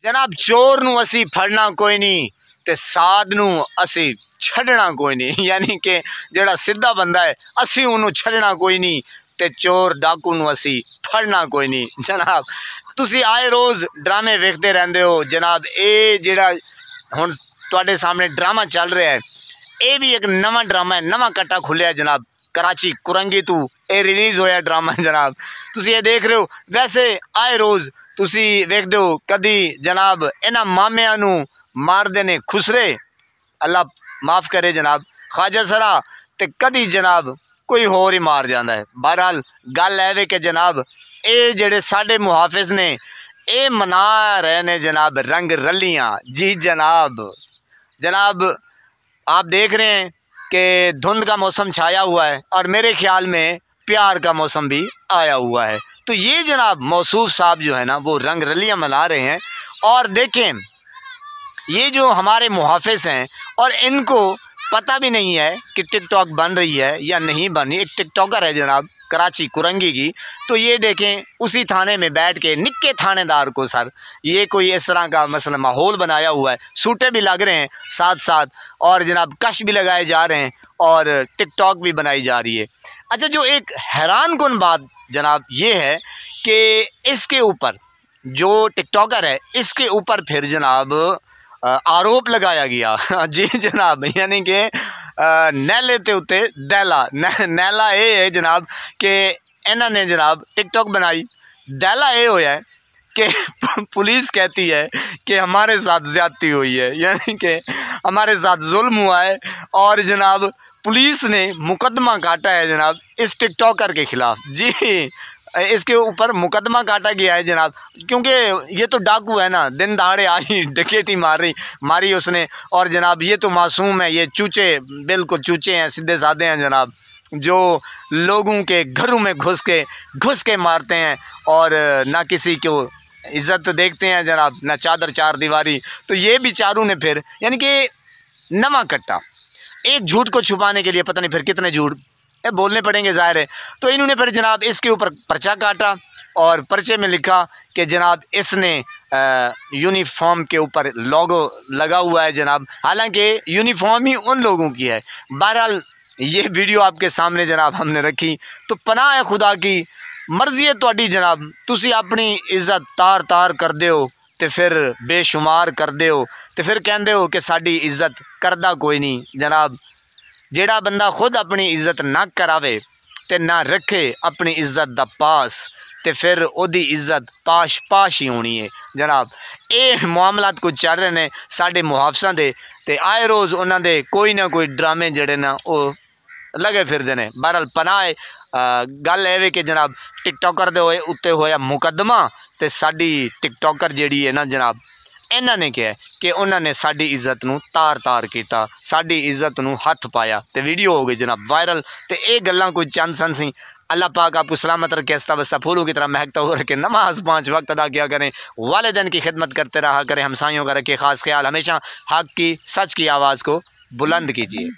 जनाब चोर नू असी फड़ना कोई नहीं ते साध नू असी छड़ना कोई नहीं, यानी कि जेड़ा सीधा बंदा है असी उन्होंने छड़ना कोई नहीं ते चोर डाकू नू असी फड़ना कोई नहीं। जनाब तुसी आए रोज़ ड्रामे वेखते रहंदे हो जनाब, ये जेड़ा हुण तुहाडे सामने ड्रामा चल रहा है ये भी एक नवा ड्रामा है, नवा कट्टा खुलिया जनाब कराची कुरंगी तू ये रिलीज़ होया ड्रामा जनाब, तुसी ये देख रहे हो। वैसे आए रोज़ तुसी वेखदे हो कदी जनाब इन्हां मामियां नू मारदे ने खुसरे, अल्लाह माफ़ करे जनाब ख्वाजा सरा, ते कदी जनाब कोई होर ही मार जाता है। बहरहाल गल है कि जनाब ये जेड़े साडे मुहाफिज ने ये मना रहे ने जनाब रंग रलियाँ। जी जनाब, जनाब आप देख रहे हैं कि धुंध का मौसम छाया हुआ है और मेरे ख्याल में प्यार का मौसम भी आया हुआ है। तो ये जनाब मौसूफ साहब जो है ना वो रंग रलियाँ मना रहे हैं। और देखें ये जो हमारे मुहाफिज हैं और इनको पता भी नहीं है कि टिकटॉक बन रही है या नहीं बन रही। एक टिकटॉकर है जनाब कराची कुरंगी की, तो ये देखें उसी थाने में बैठ के निक्के थानेदार को सर ये कोई इस तरह का मसला माहौल बनाया हुआ है, सूटे भी लग रहे हैं साथ साथ और जनाब कश भी लगाए जा रहे हैं और टिकटॉक भी बनाई जा रही है। अच्छा जो एक हैरान कुन बात जनाब ये है कि इसके ऊपर जो टिकटॉकर है इसके ऊपर फिर जनाब आरोप लगाया गया। जी जनाब, यानी कि नैले ते उत्ते दैला नैला ये है जनाब कि इन्हों ने जनाब टिकटॉक बनाई, दैला ये होया है कि पुलिस कहती है कि हमारे साथ ज़्यादती हुई है, यानी कि हमारे साथ जुल्म हुआ है और जनाब पुलिस ने मुकदमा काटा है जनाब इस टिकटॉकर के ख़िलाफ़। जी इसके ऊपर मुकदमा काटा गया है जनाब, क्योंकि ये तो डाकू है ना, दिन दहाड़े आई डकैती मारी उसने। और जनाब ये तो मासूम है, ये चूचे बिल्कुल चूचे हैं, सीधे साधे हैं जनाब, जो लोगों के घरों में घुस के मारते हैं और ना किसी को इज़्ज़त देखते हैं जनाब, ना चादर चार दीवारी। तो ये बेचारों ने फिर यानी कि नवा कट्टा एक झूठ को छुपाने के लिए पता नहीं फिर कितने झूठ बोलने पड़ेंगे ज़ाहिर है। तो इन्होंने फिर जनाब इसके ऊपर पर्चा काटा और पर्चे में लिखा कि जनाब इसने यूनिफॉर्म के ऊपर लोगो लगा हुआ है जनाब, हालांकि यूनिफॉर्म ही उन लोगों की है। बहरहाल ये वीडियो आपके सामने जनाब हमने रखी, तो पनाह है खुदा की मर्जी है तुहाडी जनाब, तुसी अपनी इज़्ज़त तार तार कर दे हो तो फिर बेशुमार कर दे हो, तो फिर कहते हो कि साड़ी इज़्ज़त करदा कोई नहीं। जनाब जेड़ा बंदा खुद अपनी इज़्ज़त ना करावे ते ना रखे अपनी इज़्ज़त दा पास, ते फिर ओदी इज़्ज़त पाश पाश ही होनी है जनाब। ये मामलात कुछ चल रहे हैं साडे मुहाफिज़ां दे, ते आए रोज़ उन्हां दे कोई ना कोई ड्रामे जड़े ना वो लगे फिरदे ने। बहरहाल पनाह गल है कि जनाब टिकटॉकर दे होए उत्ते होया मुकदमा, ते साडी टिकटॉकर जिहड़ी है ना जनाब इन्हां ने क्या है कि उन्होंने साडी इज़्ज़त नू तार तार किया, साडी इज़्ज़त नू हथ पाया, तो वीडियो हो गई जनाब वायरल। तो ये गल्लां कोई चंद सन सी। अल्लाह पाक आपको सलामत रखे, हस्ता बस्ता फूलों की तरह महकता हो रखे, नमाज 5 वक्त अदा किया करें, वालिदैन की खिदमत करते रहा करें, हमसायों का रखे ख़ास ख्याल, हमेशा हक़ की सच की आवाज़ को बुलंद कीजिए।